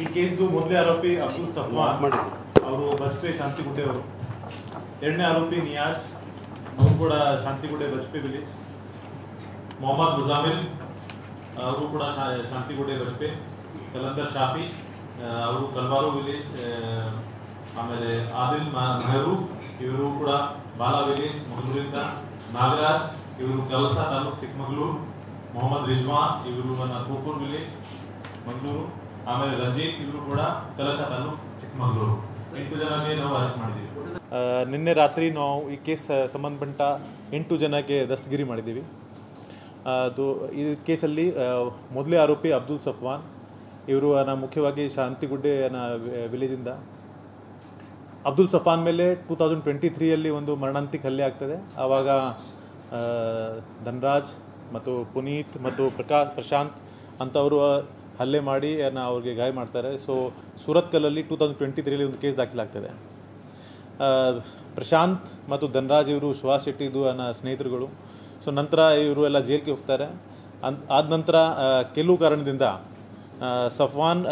ಈ ಕೇಸ್ದು ಮೊದಲೇ ಆರೋಪಿ ಅಬ್ದುಲ್ ಸಫ್ವಾನ್ ಅವರು ಬಜ್ಪೆ ಶಾಂತಿಗುಡ್ಡೆ ಅವರು, ಎರಡನೇ ಆರೋಪಿ ನಿಯಾಜ್ ಅವರು ಕೂಡ ಶಾಂತಿಗುಡ್ಡೆ ಬಜ್ಪೆ ವಿಲೇಜ್, ಮೊಹಮ್ಮದ್ ಮುಜಾಮಿಲ್ ಅವರು ಕೂಡ ಶಾಂತಿಗುಡ್ಡೆ ಬಜ್ಪೆ, ಕಲಂದರ್ ಶಾಫಿ ಅವರು ಕಲ್ವಾರು ವಿಲೇಜ್, ಆಮೇಲೆ ಆದಿಲ್ ಮೆಹರೂಫ್ ಇವರು ಕೂಡ ಬಾಲಾ ವಿಲೇಜ್ ಮಂಗಳೂರಿಂದ, ನಾಗರಾಜ್ ಇವರು ಕಲಸ ತಾಲೂಕು ಚಿಕ್ಕಮಗಳೂರು, ಮೊಹಮ್ಮದ್ ರಿಜ್ವಾನ್ ಇವರು ಕೂಕೂರು ವಿಲೇಜ್ ಮಂಗಳೂರು, ಆಮೇಲೆ ರಂಜಿತ್ ಇವರು ಕೂಡ ಕಲಸ ತಾಲೂಕು ಚಿಕ್ಕಮಗಳೂರು. 8 ಜನಕ್ಕೆ ನಾವು ಅರೆಸ್ಟ್ ಮಾಡಿದ್ದೀವಿ. ನಿನ್ನೆ ರಾತ್ರಿ ನಾವು ಈ ಕೇಸ್ ಸಂಬಂಧಪಟ್ಟ 8 ಜನಕ್ಕೆ ದಸ್ತಗಿರಿ ಮಾಡಿದ್ದೀವಿ. ಅದು ಈ ಕೇಸಲ್ಲಿ ಮೊದಲೇ ಆರೋಪಿ ಅಬ್ದುಲ್ ಸಫ್ವಾನ್ ಇವರು ಮುಖ್ಯವಾಗಿ ಶಾಂತಿಗುಡ್ಡೆ ವಿಲೇಜಿಂದ. ಅಬ್ದುಲ್ ಸಫಾನ್ ಮೇಲೆ 2023ಯಲ್ಲಿ ಒಂದು ಮರಣಾಂತಿಕ ಹಲ್ಲೆ ಆಗ್ತದೆ. ಆವಾಗ ಧನ್ರಾಜ್ ಮತ್ತು ಪುನೀತ್ ಮತ್ತು ಪ್ರಶಾಂತ್ ಅಂತವರು ಹಲ್ಲೆ ಮಾಡಿ ಅವ್ರಿಗೆ ಗಾಯ ಮಾಡ್ತಾರೆ. ಸೊ ಸೂರತ್ಕಲ್ಲಲ್ಲಿ 2023ರಲ್ಲಿ ಒಂದು ಕೇಸ್ ದಾಖಲಾಗ್ತದೆ. ಪ್ರಶಾಂತ್ ಮತ್ತು ಧನ್ರಾಜ್ ಇವರು ಸುಹಾಸ್ ಶೆಟ್ಟಿದು ಸ್ನೇಹಿತರುಗಳು. ಸೊ ನಂತರ ಇವರು ಎಲ್ಲ ಜೈಲಿಗೆ ಹೋಗ್ತಾರೆ. ಆದ ನಂತರ ಕೆಲವು ಕಾರಣದಿಂದ ಸಫ್ವಾನ್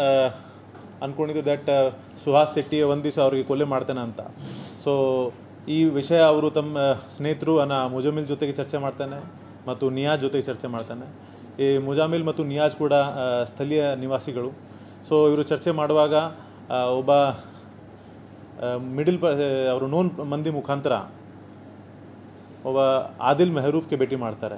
ಅಂದ್ಕೊಂಡಿದ್ದು ದಟ್ ಸುಹಾಸ್ ಶೆಟ್ಟಿ ಒಂದು ದಿವಸ ಅವ್ರಿಗೆ ಕೊಲೆ ಮಾಡ್ತಾನೆ ಅಂತ. ಸೊ ಈ ವಿಷಯ ಅವರು ತಮ್ಮ ಸ್ನೇಹಿತರು ಮುಜಾಮಿಲ್ ಜೊತೆಗೆ ಚರ್ಚೆ ಮಾಡ್ತಾನೆ ಮತ್ತು ನಿಯಾಜ್ ಜೊತೆಗೆ ಚರ್ಚೆ ಮಾಡ್ತಾನೆ. ಈ ಮುಜಾಮಿಲ್ ಮತ್ತು ನಿಯಾಜ್ ಕೂಡ ಸ್ಥಳೀಯ ನಿವಾಸಿಗಳು. ಸೊ ಇವರು ಚರ್ಚೆ ಮಾಡುವಾಗ ಒಬ್ಬ ಅವರು ನೋನ್ ಮಂದಿ ಮುಖಾಂತರ ಒಬ್ಬ ಆದಿಲ್ ಮೆಹರೂಫ್ಗೆ ಭೇಟಿ ಮಾಡ್ತಾರೆ.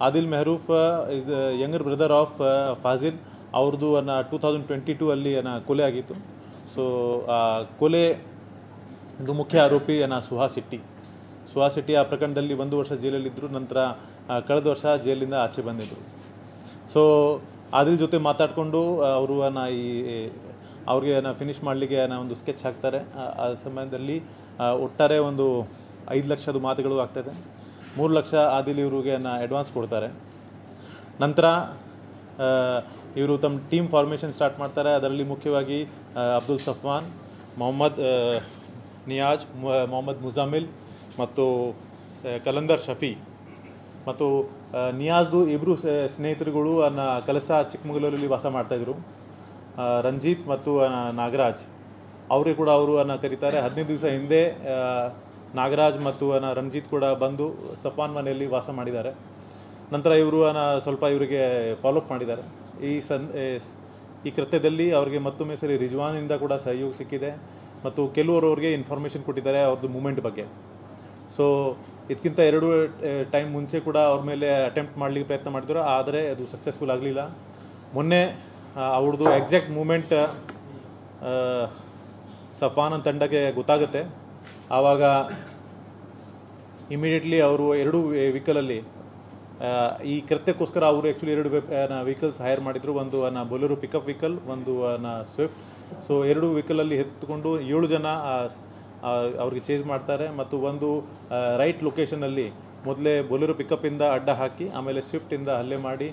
Adil Mehroof is younger brother of Fazil. ಅವ್ರದ್ದು 2022ಅಲ್ಲಿ ಕೊಲೆ ಆಗಿತ್ತು. ಸೊ ಕೊಲೆ ಇದು ಮುಖ್ಯ ಆರೋಪಿ ಸುಹಾಸ್ ಶೆಟ್ಟಿ ಆ ಪ್ರಕರಣದಲ್ಲಿ 1 ವರ್ಷ ಜೈಲಲ್ಲಿದ್ದರು. ನಂತರ ಕಳೆದ ವರ್ಷ ಜೈಲಿಂದ ಆಚೆ ಬಂದಿದ್ದರು. ಸೊ ಆದಿಲ್ ಜೊತೆ ಮಾತಾಡಿಕೊಂಡು ಅವರು ಅವ್ರಿಗೆ ಫಿನಿಶ್ ಮಾಡಲಿಕ್ಕೆ ಒಂದು ಸ್ಕೆಚ್ ಹಾಕ್ತಾರೆ. ಆ ಸಮಯದಲ್ಲಿ ಒಟ್ಟಾರೆ ಒಂದು 5 ಲಕ್ಷದ ಮಾತುಗಳು ಆಗ್ತದೆ. 3 ಲಕ್ಷ ಆದಿಲ್ ಇವರಿಗೆ ಅಡ್ವಾನ್ಸ್ ಕೊಡ್ತಾರೆ. ನಂತರ ಇವರು ತಮ್ಮ ಟೀಮ್ ಫಾರ್ಮೇಷನ್ ಸ್ಟಾರ್ಟ್ ಮಾಡ್ತಾರೆ. ಅದರಲ್ಲಿ ಮುಖ್ಯವಾಗಿ ಅಬ್ದುಲ್ ಸಫ್ವಾನ್, ಮೊಹಮ್ಮದ್ ನಿಯಾಜ್, ಮೊಹಮ್ಮದ್ ಮುಜಾಮಿಲ್ ಮತ್ತು ಕಲಂದರ್ ಶಫಿ ಮತ್ತು ನಿಯಾಜ್ದು ಇಬ್ಬರು ಸ್ನೇಹಿತರುಗಳು ಕಲಸ ಚಿಕ್ಕಮಗಳೂರಲ್ಲಿ ವಾಸ ಮಾಡ್ತಾಯಿದ್ರು. ರಂಜಿತ್ ಮತ್ತು ನಾಗರಾಜ್ ಅವರಿಗೆ ಕೂಡ ಅವರು ಕರೀತಾರೆ. 15 ದಿವಸ ಹಿಂದೆ ನಾಗರಾಜ್ ಮತ್ತು ರಂಜಿತ್ ಕೂಡ ಬಂದು ಸಫಾನ್ ಮನೆಯಲ್ಲಿ ವಾಸ ಮಾಡಿದ್ದಾರೆ. ನಂತರ ಇವರು ಸ್ವಲ್ಪ ಇವರಿಗೆ ಫಾಲೋಅಪ್ ಮಾಡಿದ್ದಾರೆ. ಈ ಕೃತ್ಯದಲ್ಲಿ ಅವರಿಗೆ ಮತ್ತೊಮ್ಮೆ ಸರಿ ರಿಜ್ವಾನಿಂದ ಕೂಡ ಸಹಯೋಗ ಸಿಕ್ಕಿದೆ ಮತ್ತು ಕೆಲವರು ಅವ್ರಿಗೆ ಇನ್ಫಾರ್ಮೇಷನ್ ಕೊಟ್ಟಿದ್ದಾರೆ ಅವ್ರದ್ದು ಮೂಮೆಂಟ್ ಬಗ್ಗೆ. ಸೊ ಇದಕ್ಕಿಂತ 2 ಟೈಮ್ ಮುಂಚೆ ಕೂಡ ಅವ್ರ ಮೇಲೆ ಅಟೆಂಪ್ಟ್ ಮಾಡಲಿಕ್ಕೆ ಪ್ರಯತ್ನ ಮಾಡಿದ್ರು, ಆದರೆ ಅದು ಸಕ್ಸಸ್ಫುಲ್ ಆಗಲಿಲ್ಲ. ಮೊನ್ನೆ ಅವ್ರದ್ದು ಎಕ್ಸಾಕ್ಟ್ ಮೂಮೆಂಟ್ ಸಫಾನ್ ತಂಡಕ್ಕೆ ಗೊತ್ತಾಗುತ್ತೆ. ಆವಾಗ ಇಮಿಡಿಯೇಟ್ಲಿ ಅವರು 2 ವೆಹಿಕಲಲ್ಲಿ ಈ ಕೃತ್ಯಕ್ಕೋಸ್ಕರ ಅವರು ಆ್ಯಕ್ಚುಲಿ 2 ವೆಹಿಕಲ್ಸ್ ಹೈರ್ ಮಾಡಿದರು. ಒಂದು ಬೊಲೆರೋ ಪಿಕಪ್ ವೆಹಿಕಲ್, ಒಂದು ಸ್ವಿಫ್ಟ್. ಸೊ 2 ವೆಹಿಕಲಲ್ಲಿ ಎತ್ತುಕೊಂಡು 7 ಜನ ಅವ್ರಿಗೆ ಚೇಂಜ್ ಮಾಡ್ತಾರೆ ಮತ್ತು ಒಂದು ರೈಟ್ ಲೊಕೇಶನಲ್ಲಿ ಮೊದಲೇ ಬೊಲೆರೋ ಪಿಕಪ್ಪಿಂದ ಅಡ್ಡ ಹಾಕಿ ಆಮೇಲೆ ಸ್ವಿಫ್ಟಿಂದ ಹಲ್ಲೆ ಮಾಡಿ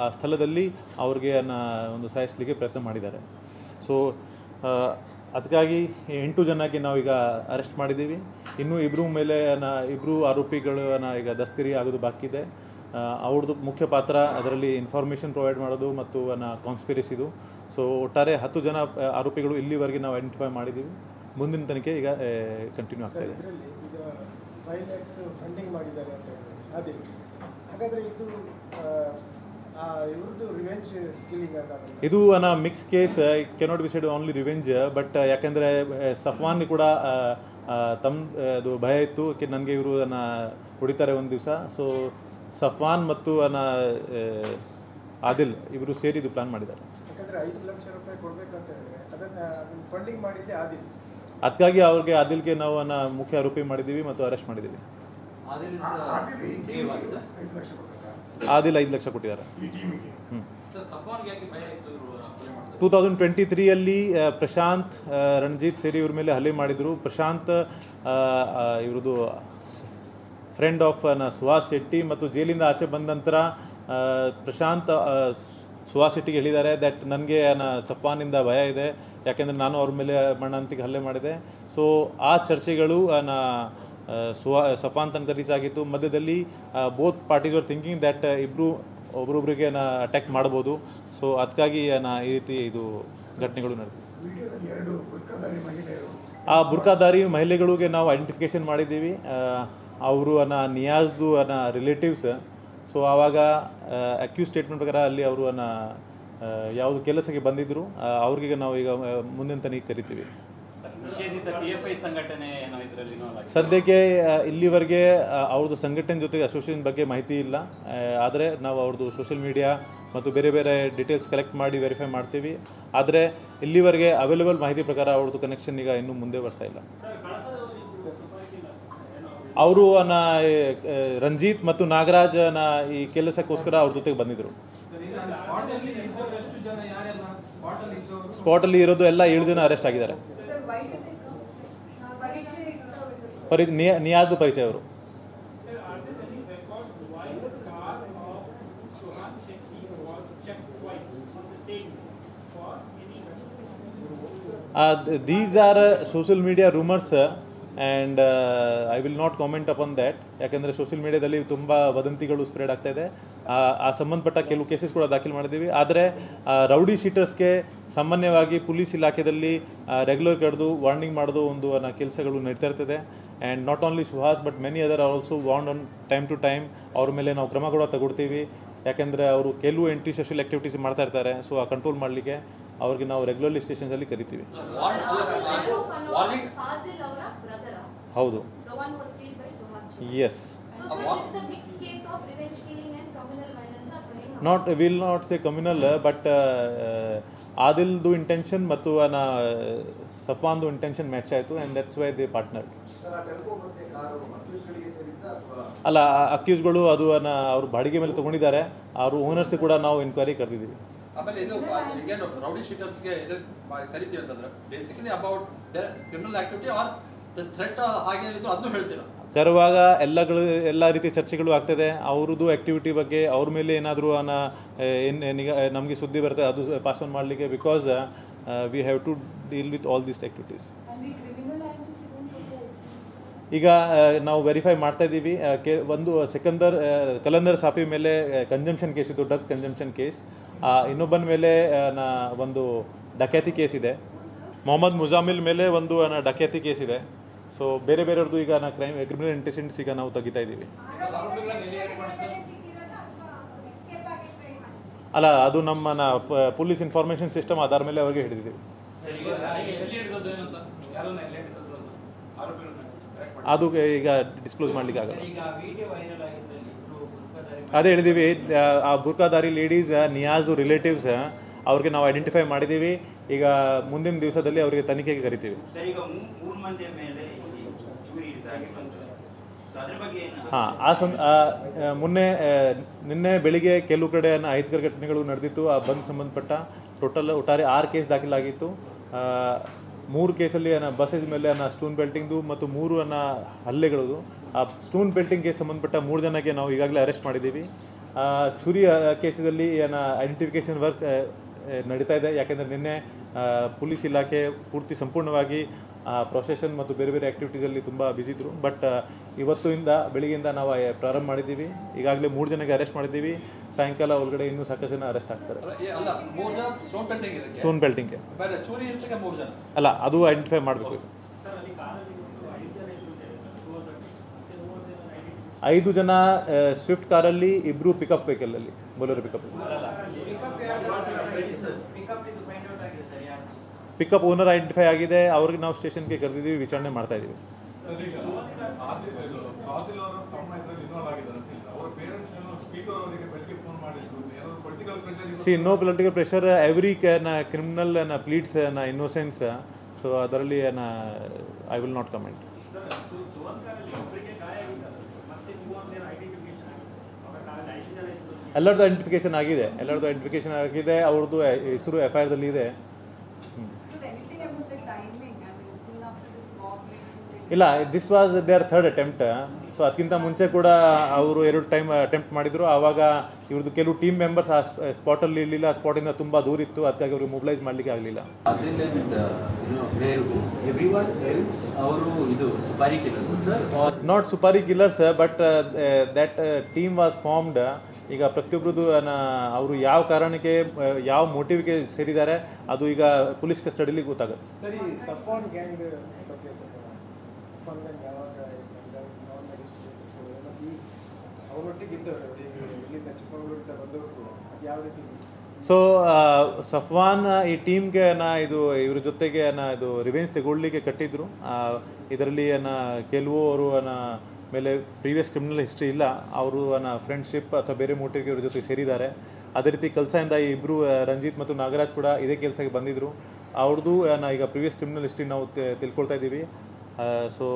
ಆ ಸ್ಥಳದಲ್ಲಿ ಅವ್ರಿಗೆ ಒಂದು ಸಾಯಿಸಲಿಕ್ಕೆ ಪ್ರಯತ್ನ ಮಾಡಿದ್ದಾರೆ. ಸೊ ಅದಕ್ಕಾಗಿ 8 ಜನಕ್ಕೆ ನಾವೀಗ ಅರೆಸ್ಟ್ ಮಾಡಿದ್ದೀವಿ. ಇನ್ನೂ ಇಬ್ಬರು ಆರೋಪಿಗಳು ಈಗ ದಸ್ತಗಿರಿ ಆಗೋದು ಬಾಕಿ ಇದೆ. ಅವ್ರದ್ದು ಮುಖ್ಯ ಪಾತ್ರ ಅದರಲ್ಲಿ ಇನ್ಫಾರ್ಮೇಷನ್ ಪ್ರೊವೈಡ್ ಮಾಡೋದು ಮತ್ತು ಕಾನ್ಸ್ಪಿರಸಿದು. ಸೊ ಒಟ್ಟಾರೆ 10 ಜನ ಆರೋಪಿಗಳು ಇಲ್ಲಿವರೆಗೆ ನಾವು ಐಡೆಂಟಿಫೈ ಮಾಡಿದ್ದೀವಿ. ಮುಂದಿನ ತನಿಖೆ ಈಗ ಕಂಟಿನ್ಯೂ ಆಗ್ತಾ ಇದೆ. ಇದು mix case. Cannot be side only revenge. But ಯಾಕೆಂದರೆ ಸಫ್ವಾನ್ ಕೂಡ ಅದು ಭಯ ಇತ್ತು, ನನಗೆ ಇವರು ಹೊಡಿತಾರೆ ಒಂದು ದಿವಸ. ಸೊ ಸಫ್ವಾನ್ ಮತ್ತು ಆದಿಲ್ ಇವರು ಸೇರಿ ಇದು ಪ್ಲಾನ್ ಮಾಡಿದ್ದಾರೆ. ಅದಕ್ಕಾಗಿ ಅವ್ರಿಗೆ ಆದಿಲ್ಗೆ ನಾವು ಮುಖ್ಯ ಆರೋಪಿ ಮಾಡಿದ್ದೀವಿ ಮತ್ತು ಅರೆಸ್ಟ್ ಮಾಡಿದ್ದೀವಿ. ಆದಿಲ್ 5 ಲಕ್ಷ ಕೊಟ್ಟಿದ್ದಾರೆ. 2023ಯಲ್ಲಿ ಪ್ರಶಾಂತ್, ರಣಜಿತ್ ಸೇರಿ ಇವ್ರ ಮೇಲೆ ಹಲ್ಲೆ ಮಾಡಿದರು. ಪ್ರಶಾಂತ್ ಇವ್ರದ್ದು ಫ್ರೆಂಡ್ ಆಫ್ ಸುಹಾಸ್ ಶೆಟ್ಟಿ ಮತ್ತು ಜೈಲಿಂದ ಆಚೆ ಬಂದ ನಂತರ ಪ್ರಶಾಂತ್ ಸುಹಾಸ್ ಶೆಟ್ಟಿಗೆ ಹೇಳಿದ್ದಾರೆ ದಟ್ ನನಗೆ ಸಫಾನಿಂದ ಭಯ ಇದೆ, ಯಾಕೆಂದರೆ ನಾನು ಅವ್ರ ಮೇಲೆ ಮರಣಾಂತಿಕ ಹಲ್ಲೆ ಮಾಡಿದೆ. ಸೊ ಆ ಚರ್ಚೆಗಳು ಸಫಾನ್ ತನಕ ರೀಚ್ ಆಗಿತ್ತು. ಮಧ್ಯದಲ್ಲಿ both parties are thinking that ಇಬ್ಬರು ಒಬ್ರೊಬ್ರಿಗೆ ಅಟ್ಯಾಕ್ ಮಾಡ್ಬೋದು. ಸೊ ಅದಕ್ಕಾಗಿ ಈ ರೀತಿ ಇದು ಘಟನೆಗಳು ನಡೆದಿದೆ. ಆ ಬುರ್ಕಾದಾರಿ ಮಹಿಳೆಗಳಿಗೆ ನಾವು ಐಡೆಂಟಿಫಿಕೇಶನ್ ಮಾಡಿದ್ದೀವಿ. ಅವರು ನಿಯಾಜ್ದು ರಿಲೇಟಿವ್ಸ್. ಸೊ ಆವಾಗ ಅಕ್ಯೂಸ್ ಸ್ಟೇಟ್ಮೆಂಟ್ ಪ್ರಕಾರ ಅಲ್ಲಿ ಅವರು ಯಾವುದು ಕೆಲಸಕ್ಕೆ ಬಂದಿದ್ದರು, ಅವ್ರಿಗೆ ನಾವು ಈಗ ಮುಂದಿನ ತನಿಖೆ ಕರಿತೀವಿ. ಸದ್ಯಕ್ಕೆ ಇಲ್ಲಿವರೆಗೆ ಅವ್ರದ್ದು ಸಂಘಟನೆ ಜೊತೆಗೆ ಅಸೋಸಿಯೇಷನ್ ಬಗ್ಗೆ ಮಾಹಿತಿ ಇಲ್ಲ. ಆದರೆ ನಾವು ಅವ್ರದ್ದು ಸೋಷಿಯಲ್ ಮೀಡಿಯಾ ಮತ್ತು ಬೇರೆ ಬೇರೆ ಡೀಟೇಲ್ಸ್ ಕಲೆಕ್ಟ್ ಮಾಡಿ ವೆರಿಫೈ ಮಾಡ್ತೀವಿ. ಆದರೆ ಇಲ್ಲಿವರೆಗೆ ಅವೈಲೇಬಲ್ ಮಾಹಿತಿ ಪ್ರಕಾರ ಅವ್ರದ್ದು ಕನೆಕ್ಷನ್ ಈಗ ಇನ್ನೂ ಮುಂದೆ ಬರ್ತಾ ಇಲ್ಲ. ಅವರು ರಂಜಿತ್ ಮತ್ತು ನಾಗರಾಜ್ ಈ ಕೆಲಸಕ್ಕೋಸ್ಕರ ಅವ್ರ ಜೊತೆಗೆ ಬಂದಿದ್ರು. ಸ್ಪಾಟಲ್ಲಿ ಇರೋದು ಎಲ್ಲ 7 ಜನ ಅರೆಸ್ಟ್ ಆಗಿದ್ದಾರೆ. ನಿಯಾಜ್ ಪರಿಚಯ ಅವರು. These are social media rumors and I will not comment upon that. ಯಾಕೆಂದರೆ ಸೋಷಿಯಲ್ ಮೀಡಿಯಾದಲ್ಲಿ ತುಂಬ ವದಂತಿಗಳು ಸ್ಪ್ರೆಡ್ ಆಗ್ತಾ ಇದೆ. ಆ ಸಂಬಂಧಪಟ್ಟ ಕೆಲವು ಕೇಸಸ್ ಕೂಡ ದಾಖಲು ಮಾಡಿದ್ದೀವಿ. ಆದರೆ ರೌಡಿ ಶೀಟರ್ಸ್ಗೆ ಸಾಮಾನ್ಯವಾಗಿ ಪೊಲೀಸ್ ಇಲಾಖೆಯಲ್ಲಿ ರೆಗ್ಯುಲರ್ ಕರೆದು ವಾರ್ನಿಂಗ್ ಮಾಡೋದು ಒಂದು ಕೆಲಸಗಳು ನಡೀತಾ ಇರ್ತದೆ. And not only Suhas but many other are also warn on time to time. ಅವ್ರ ಮೇಲೆ ನಾವು ಕ್ರಮ ಕೂಡ ತಗೊಳ್ತೀವಿ. ಯಾಕೆಂದರೆ ಅವರು ಕೆಲವು ಎಂಟಿ ಸೋಷಿಯಲ್ ಆ್ಯಕ್ಟಿವಿಟೀಸ್ ಮಾಡ್ತಾ ಇರ್ತಾರೆ. ಸೊ ಆ ಕಂಟ್ರೋಲ್ ಮಾಡಲಿಕ್ಕೆ ಅವ್ರಿಗೆ ನಾವು ರೆಗ್ಯುಲರ್ಲಿ ಸ್ಟೇಷನ್ಸಲ್ಲಿ ಕರಿತೀವಿ. ಹೌದು, yes. Will not say communal but ಆದಿಲ್ದು ಇಂಟೆನ್ಷನ್ ಮತ್ತು ಸಫಾನ್ದು ಇಂಟೆನ್ಷನ್ ಮ್ಯಾಚ್ ಆಯಿತು and that's why they partner. ಅಲ್ಲ, ಅಕ್ಯೂಸ್ಗಳು ಅದು ಅವರು ಬಾಡಿಗೆ ಮೇಲೆ ತೊಗೊಂಡಿದ್ದಾರೆ. ಅವರು ಓನರ್ಸ್ ಕೂಡ ನಾವು ಎನ್ಕ್ವೈರಿ ಕರೆದಿದ್ದೀವಿ. ಆಮೇಲೆ ಇದು ಏನು ರೌಡಿ ಶೀಟರ್ಸ್ಗೆ ಇದು ಕರಿತೀವಿ ಅಂತಂದ್ರೆ basically about criminal activity or the threat ಹಾಗೇನಿದ್ರು ಅದನ್ನು ಹೇಳ್ತೀರಾ? ಕರುವಾಗ ಎಲ್ಲ ರೀತಿ ಚರ್ಚೆಗಳು ಆಗ್ತದೆ. ಅವ್ರದ್ದು ಆ್ಯಕ್ಟಿವಿಟಿ ಬಗ್ಗೆ ಅವ್ರ ಮೇಲೆ ಏನಾದರೂ ನಮಗೆ ಸುದ್ದಿ ಬರ್ತದೆ ಅದು ಪಾಸ್ ಆನ್ ಮಾಡಲಿಕ್ಕೆ. Because we have to deal with all these activities. ಈಗ ನಾವು ವೆರಿಫೈ ಮಾಡ್ತಾ ಇದ್ದೀವಿ. ಒಂದು ಕಲಂದರ್ ಸಾಫಿ ಮೇಲೆ ಕನ್ಜಂಪ್ಷನ್ ಕೇಸ್ ಇತ್ತು, ಡ್ರಗ್ ಕನ್ಜಂಪ್ಷನ್ ಕೇಸ್. ಇನ್ನೊಬ್ಬನ ಮೇಲೆ ಒಂದು ಡಕ್ಯಾತಿ ಕೇಸ್ ಇದೆ. ಮೊಹಮ್ಮದ್ ಮುಜಾಮಿಲ್ ಮೇಲೆ ಒಂದು ಡಕ್ಯಾತಿ ಕೇಸ್ ಇದೆ. ಸೊ ಬೇರೆ ಬೇರೆಯವ್ರದ್ದು ಈಗ ಕ್ರಿಮಿನಲ್ ಇಂಟೆನ್ಷನ್ಸ್ ಈಗ ನಾವು ತೆಗಿತಾ ಇದ್ದೀವಿ. ಅಲ್ಲ, ಅದು ನಮ್ಮ ಪೊಲೀಸ್ ಇನ್ಫಾರ್ಮೇಷನ್ ಸಿಸ್ಟಮ್ ಆಧಾರ ಮೇಲೆ ಅವ್ರಿಗೆ ಹಿಡಿದಿದ್ದೀವಿ. ಅದು ಈಗ ಡಿಸ್ಕ್ಲೋಸ್ ಮಾಡ್ಲಿಕ್ಕೆ ಆಗಲ್ಲ. ಅದೇ ಹೇಳಿದ್ದೀವಿ, ಆ ಬುರ್ಕಾದಾರಿ ಲೇಡೀಸ್ ನಿಯಾಜ್ ರಿಲೇಟಿವ್ಸ್ ಅವ್ರಿಗೆ ನಾವು ಐಡೆಂಟಿಫೈ ಮಾಡಿದ್ದೀವಿ. ಈಗ ಮುಂದಿನ ದಿವಸದಲ್ಲಿ ಅವರಿಗೆ ತನಿಖೆಗೆ ಕರಿತೀವಿ. ನಿನ್ನೆ ಬೆಳಿಗ್ಗೆ ಕೆಲವು ಕಡೆ ಅಹಿತಕರ ಘಟನೆಗಳು ನಡೆದಿತ್ತು. ಆ ಬಂದ್ ಸಂಬಂಧಪಟ್ಟ ಒಟ್ಟಾರೆ 6 ಕೇಸ್ ದಾಖಲಾಗಿತ್ತು. 3 ಕೇಸಲ್ಲಿ ಬಸ್ಸಸ್ ಮೇಲೆ ಸ್ಟೋನ್ ಬೆಲ್ಟಿಂಗ್ದು ಮತ್ತು 3 ಹಲ್ಲೆಗಳದು. ಆ ಸ್ಟೋನ್ ಬೆಲ್ಟಿಂಗ್ ಕೇಸ್ ಸಂಬಂಧಪಟ್ಟ 3 ಜನಕ್ಕೆ ನಾವು ಈಗಾಗಲೇ ಅರೆಸ್ಟ್ ಮಾಡಿದ್ದೀವಿ. ಚುರಿ ಕೇಸಲ್ಲಿ ಐಡೆಂಟಿಫಿಕೇಷನ್ ವರ್ಕ್ ನಡೀತಾ ಇದೆ. ಯಾಕೆಂದರೆ ನಿನ್ನೆ ಪೊಲೀಸ್ ಇಲಾಖೆ ಪೂರ್ತಿ ಸಂಪೂರ್ಣವಾಗಿ ಪ್ರೊಸೆಷನ್ ಮತ್ತು ಬೇರೆ ಬೇರೆ ಆ್ಯಕ್ಟಿವಿಟೀಸಲ್ಲಿ ತುಂಬ ಬ್ಯುಸಿ ಇದ್ದರು. ಬಟ್ ಇವತ್ತಿಂದ ಬೆಳಿಗ್ಗೆಯಿಂದ ನಾವು ಪ್ರಾರಂಭ ಮಾಡಿದ್ದೀವಿ. ಈಗಾಗಲೇ 3 ಜನಕ್ಕೆ ಅರೆಸ್ಟ್ ಮಾಡಿದ್ದೀವಿ. ಸಾಯಂಕಾಲ ಒಳಗಡೆ ಇನ್ನೂ ಸಾಕಷ್ಟು ಜನ ಅರೆಸ್ಟ್ ಆಗ್ತಾರೆ. ಸ್ಟೋನ್ ಬೆಲ್ಟಿಂಗ್ಗೆ ಅಲ್ಲ, ಅದು ಐಡೆಂಟಿಫೈ ಮಾಡಬೇಕು. 5 ಜನ ಸ್ವಿಫ್ಟ್ ಕಾರಲ್ಲಿ, 2 ಪಿಕಪ್ ವೆಹಿಕಲಲ್ಲಿ, ಬೊಲೆರೋ ಪಿಕಪ್ ಓನರ್ ಐಡೆಂಟಿಫೈ ಆಗಿದೆ. ಅವ್ರಿಗೆ ನಾವು ಸ್ಟೇಷನ್ಗೆ ಕರೆದಿದ್ದೀವಿ, ವಿಚಾರಣೆ ಮಾಡ್ತಾ ಇದ್ದೀವಿ. No political pressure. Every criminal pleads innocence. So ಅದರಲ್ಲಿ ಐ ವಿಲ್ ನಾಟ್ ಕಮೆಂಟ್. ಎಲ್ಲರದ್ದು ಐಡೆಂಟಿಫಿಕೇಶನ್ ಆಗಿದೆ. ಅವ್ರದ್ದು ಹೆಸರು FIR ದಲ್ಲಿ ಇದೆ. ಇಲ್ಲ, this was their 3rd attempt. So ಅದಕ್ಕಿಂತ ಮುಂಚೆ ಕೂಡ ಅವರು 2 ಟೈಮ್ ಅಟೆಂಪ್ಟ್ ಮಾಡಿದ್ರು. ಆವಾಗ ಇವ್ರದ್ದು ಕೆಲವು ಟೀಮ್ ಮೆಂಬರ್ಸ್ ಆ ಸ್ಪಾಟಲ್ಲಿ ಇರಲಿಲ್ಲ. ಆ ಸ್ಪಾಟಿಂದ ತುಂಬ ದೂರ ಇತ್ತು. ಅದಕ್ಕಾಗಿ ಅವ್ರಿಗೆ ಮೊಬಿಲೈಸ್ ಮಾಡಲಿಕ್ಕೆ ಆಗಲಿಲ್ಲ. Not supari killers but that team was formed ಈಗ ಪ್ರತಿಯೊಬ್ಬರದ್ದು ಅವರು ಯಾವ ಕಾರಣಕ್ಕೆ ಯಾವ ಮೋಟಿವ್ಗೆ ಸೇರಿದ್ದಾರೆ ಅದು ಈಗ ಪೊಲೀಸ್ ಕಸ್ಟಡಿಲಿ ಗೊತ್ತಾಗುತ್ತೆ. ಸರಿ, ಸಫಾನ್ ಗ್ಯಾಂಗ್ ಬಗ್ಗೆ ಸಫಾನ್ ಗ್ಯಾಂಗ್ ಯಾವಾಗ ಅವರೊಟ್ಟಿಗೆ ಇದ್ದವರು ಇಲ್ಲಿಂದ ಚಿಕ್ಕಮಗಳೂರಿಂದ ಬಂದವರು ಕೂಡ ಅದು ಯಾವ ರೀತಿ? ಸೊ ಸಫ್ವಾನ್ ಈ ಟೀಮ್ಗೆ ಇದು ಇವ್ರ ಜೊತೆಗೆ ಇದು ರಿವೆಂಜ್ ತಗೊಳ್ಳಿಕ್ಕೆ ಕಟ್ಟಿದ್ರು. ಇದರಲ್ಲಿ ಕೆಲವು ಅವರು ಮೇಲೆ ಪ್ರೀವಿಯಸ್ ಕ್ರಿಮಿನಲ್ ಹಿಸ್ಟ್ರಿ ಇಲ್ಲ, ಅವರು ಫ್ರೆಂಡ್ಶಿಪ್ ಅಥವಾ ಬೇರೆ ಮೋಟಿವ್ಗೆ ಇವ್ರ ಜೊತೆ ಸೇರಿದ್ದಾರೆ. ಅದೇ ರೀತಿ ಕೆಲಸದಿಂದ ಈ ಇಬ್ಬರು ರಂಜಿತ್ ಮತ್ತು ನಾಗರಾಜ್ ಕೂಡ ಇದೇ ಕೆಲಸಕ್ಕೆ ಬಂದಿದ್ದರು. ಅವ್ರದ್ದು ಈಗ ಪ್ರೀವಿಯಸ್ ಕ್ರಿಮಿನಲ್ ಹಿಸ್ಟ್ರಿ ನಾವು ತಿಳ್ಕೊಳ್ತಾ ಇದ್ದೀವಿ. ಸೊ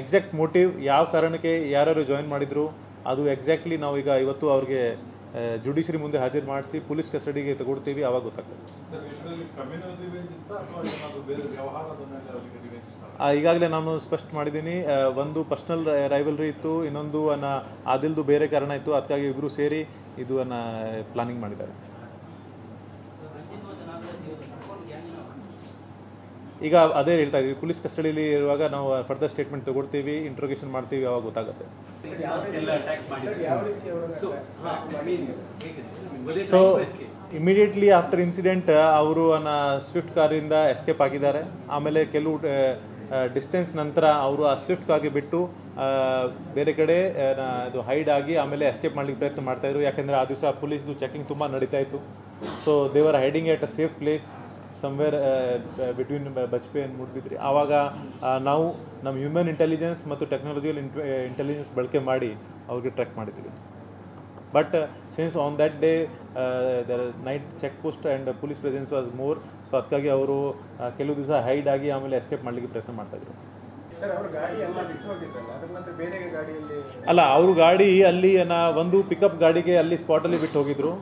ಎಕ್ಸಾಕ್ಟ್ ಮೋಟಿವ್ ಯಾವ ಕಾರಣಕ್ಕೆ ಯಾರ್ಯಾರು ಜಾಯಿನ್ ಮಾಡಿದ್ರು ಅದು ಎಕ್ಸಾಕ್ಟ್ಲಿ ನಾವು ಈಗ ಇವತ್ತು ಅವ್ರಿಗೆ ಜುಡಿಷರಿ ಮುಂದೆ ಹಾಜರು ಮಾಡಿಸಿ ಪೊಲೀಸ್ ಕಸ್ಟಡಿಗೆ ತಗೊಳ್ತೀವಿ, ಆವಾಗ ಗೊತ್ತಾಗ್ತದೆ. ಈಗಾಗಲೇ ನಾನು ಸ್ಪಷ್ಟ ಮಾಡಿದ್ದೀನಿ, ಒಂದು ಪರ್ಸ್ನಲ್ ರೈವಲ್ರಿ ಇತ್ತು, ಇನ್ನೊಂದು ಆದಿಲ್ದು ಬೇರೆ ಕಾರಣ ಇತ್ತು, ಅದಕ್ಕಾಗಿ ಇಬ್ಬರು ಸೇರಿ ಇದು ಪ್ಲಾನಿಂಗ್ ಮಾಡಿದ್ದಾರೆ. ಈಗ ಅದೇ ಹೇಳ್ತಾ ಇದ್ದೀವಿ, ಪೊಲೀಸ್ ಕಸ್ಟಡಿಯಲ್ಲಿ ಇರುವಾಗ ನಾವು ಫರ್ದರ್ ಸ್ಟೇಟ್ಮೆಂಟ್ ತಗೊಳ್ತೀವಿ, ಇಂಟ್ರೋಗೇಷನ್ ಮಾಡ್ತೀವಿ, ಆವಾಗ ಗೊತ್ತಾಗುತ್ತೆ. ಸೊ ಇಮಿಡಿಯೇಟ್ಲಿ ಆಫ್ಟರ್ ಇನ್ಸಿಡೆಂಟ್ ಅವರು ಸ್ವಿಫ್ಟ್ ಕಾರಿಂದ ಎಸ್ಕೇಪ್ ಆಗಿದ್ದಾರೆ. ಆಮೇಲೆ ಕೆಲವು ಡಿಸ್ಟೆನ್ಸ್ ನಂತರ ಅವರು ಆ ಸ್ವಿಫ್ಟ್ ಕಾರ್ಗೆ ಬಿಟ್ಟು ಬೇರೆ ಕಡೆ ಅದು ಹೈಡ್ ಆಗಿ ಆಮೇಲೆ ಎಸ್ಕೇಪ್ ಮಾಡ್ಲಿಕ್ಕೆ ಪ್ರಯತ್ನ ಮಾಡ್ತಾಯಿದ್ರು. ಯಾಕೆಂದರೆ ಆ ದಿವಸ ಪೊಲೀಸ್ದು ಚೆಕಿಂಗ್ ತುಂಬ ನಡೀತಾ ಇತ್ತು. So they are hiding at a safe place somewhere between Bajpe and Moodbidri. ಆವಾಗ ನಾವು ನಮ್ಮ ಹ್ಯೂಮನ್ ಇಂಟೆಲಿಜೆನ್ಸ್ ಮತ್ತು ಟೆಕ್ನಾಲಜಿಕಲ್ ಇಂಟೆಲಿಜೆನ್ಸ್ ಬಳಕೆ ಮಾಡಿ ಅವ್ರಿಗೆ ಟ್ರ್ಯಾಕ್ ಮಾಡಿದ್ದೀವಿ. But since on that day there night check post and police presence was more, so ಅದಕ್ಕಾಗಿ ಅವರು ಕೆಲವು ದಿವಸ ಹೈಡ್ ಆಗಿ ಆಮೇಲೆ ಎಸ್ಕೇಪ್ ಮಾಡಲಿಕ್ಕೆ ಪ್ರಯತ್ನ ಮಾಡ್ತಾಯಿದ್ರು. ಅಲ್ಲ, ಅವರು ಗಾಡಿ ಅಲ್ಲಿ ಒಂದು ಪಿಕಪ್ ಗಾಡಿಗೆ ಅಲ್ಲಿ ಸ್ಪಾಟಲ್ಲಿ ಬಿಟ್ಟು ಹೋಗಿದ್ರು.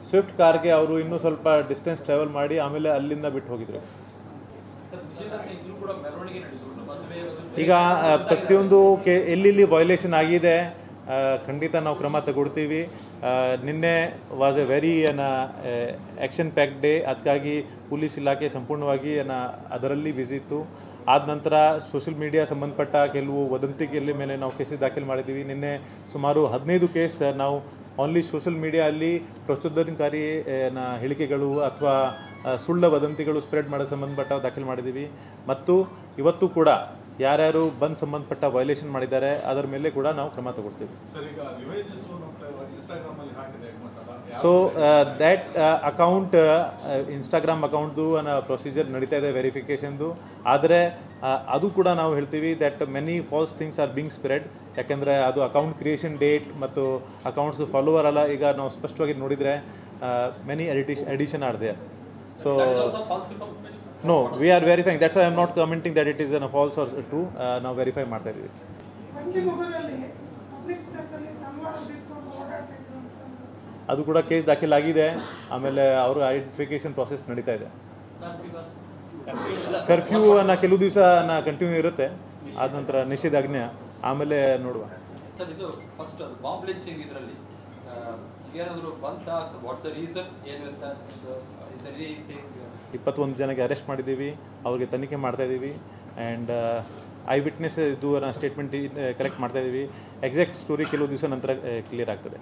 ಸ್ವಿಫ್ಟ್ ಕಾರ್ಗೆ ಅವರು ಇನ್ನೂ ಸ್ವಲ್ಪ ಡಿಸ್ಟೆನ್ಸ್ ಟ್ರಾವೆಲ್ ಮಾಡಿ ಆಮೇಲೆ ಅಲ್ಲಿಂದ ಬಿಟ್ಟು ಹೋಗಿದ್ರು. ಈಗ ಪ್ರತಿಯೊಂದು ಎಲ್ಲಿ ವೈಲೇಷನ್ ಆಗಿದೆ ಖಂಡಿತ ನಾವು ಕ್ರಮ ತಗೊಳ್ತೀವಿ. ನಿನ್ನೆ was A very action packed day, ಅದಕ್ಕಾಗಿ ಪೊಲೀಸ್ ಇಲಾಖೆ ಸಂಪೂರ್ಣವಾಗಿ ಅದರಲ್ಲಿ ಬ್ಯುಸಿ ಇತ್ತು. ಆದ ನಂತರ ಸೋಷಿಯಲ್ ಮೀಡಿಯಾ ಸಂಬಂಧಪಟ್ಟ ಕೆಲವು ವದಂತಿಗಳ ಮೇಲೆ ನಾವು ಕೇಸ್ ದಾಖಲು ಮಾಡಿದ್ದೀವಿ. ನಿನ್ನೆ ಸುಮಾರು 15 ಕೇಸ್ ನಾವು ಓನ್ಲಿ ಸೋಷಿಯಲ್ ಮೀಡಿಯಾ ಅಲ್ಲಿ ಪ್ರಚೋದನಕಾರಿ ಹೇಳಿಕೆಗಳು ಅಥವಾ ಸುಳ್ಳ ವದಂತಿಗಳು ಸ್ಪ್ರೆಡ್ ಮಾಡೋ ಸಂಬಂಧಪಟ್ಟ ದಾಖಲು ಮಾಡಿದ್ದೀವಿ. ಮತ್ತು ಇವತ್ತು ಕೂಡ ಯಾರ್ಯಾರು ಬಂದ್ ಸಂಬಂಧಪಟ್ಟ ವೈಲೇಷನ್ ಮಾಡಿದ್ದಾರೆ ಅದರ ಮೇಲೆ ಕೂಡ ನಾವು ಕ್ರಮ ತಗೊಳ್ತೀವಿ. ಸೊ ದ್ಯಾಟ್ ಅಕೌಂಟ್ ಇನ್ಸ್ಟಾಗ್ರಾಮ್ ಅಕೌಂಟ್ದು ಪ್ರೊಸೀಜರ್ ನಡೀತಾ ಇದೆ ವೆರಿಫಿಕೇಷನ್ದು. ಆದರೆ ಅದು ಕೂಡ ನಾವು ಹೇಳ್ತೀವಿ that many false things are being spread. ಯಾಕೆಂದರೆ ಅದು ಅಕೌಂಟ್ ಕ್ರಿಯೇಷನ್ ಡೇಟ್ ಮತ್ತು ಅಕೌಂಟ್ಸ್ ಫಾಲೋವರ್ ಅಲ್ಲ. ಈಗ ನಾವು ಸ್ಪಷ್ಟವಾಗಿ ನೋಡಿದರೆ many edition are there. So no, we are verifying. That's why I am not commenting that it is a false or true. Now verify ಮಾಡ್ತಾ ಇದ್ದೀವಿ. ಅದು ಕೂಡ ಕೇಸ್ ದಾಖಲಾಗಿದೆ. ಆಮೇಲೆ ಅವ್ರ ಐಡೆಂಟಿಫಿಕೇಶನ್ ಪ್ರಾಸೆಸ್ ನಡೀತಾ ಇದೆ. ಕರ್ಫ್ಯೂ ಕೆಲವು ದಿವಸ ಕಂಟಿನ್ಯೂ ಇರುತ್ತೆ, ಆದ ನಂತರ ನಿಷೇಧಾಜ್ಞೆ, ಆಮೇಲೆ ನೋಡುವ. ಸರ್, ಇದು ಫಸ್ಟ್ ಬಾಂಬ್ ಲಿಂಚಿಂಗ್ ಇದರಲ್ಲಿ ಏನಾದರೂ ಬಂತಾ? ವಾಟ್ಸ್ ದ ರೀಸನ್ ಏನಿರುತ್ತೆ? 21 ಜನಕ್ಕೆ ಅರೆಸ್ಟ್ ಮಾಡಿದ್ದೀವಿ, ಅವ್ರಿಗೆ ತನಿಖೆ ಮಾಡ್ತಾ ಇದ್ದೀವಿ. ಆ್ಯಂಡ್ ಐ ವಿಟ್ನೆಸ್ ಇದು ಸ್ಟೇಟ್ಮೆಂಟ್ ಕಲೆಕ್ಟ್ ಮಾಡ್ತಾ ಇದ್ದೀವಿ. ಎಕ್ಸಾಕ್ಟ್ ಸ್ಟೋರಿ ಕೆಲವು ದಿವಸ ನಂತರ ಕ್ಲಿಯರ್ ಆಗ್ತದೆ.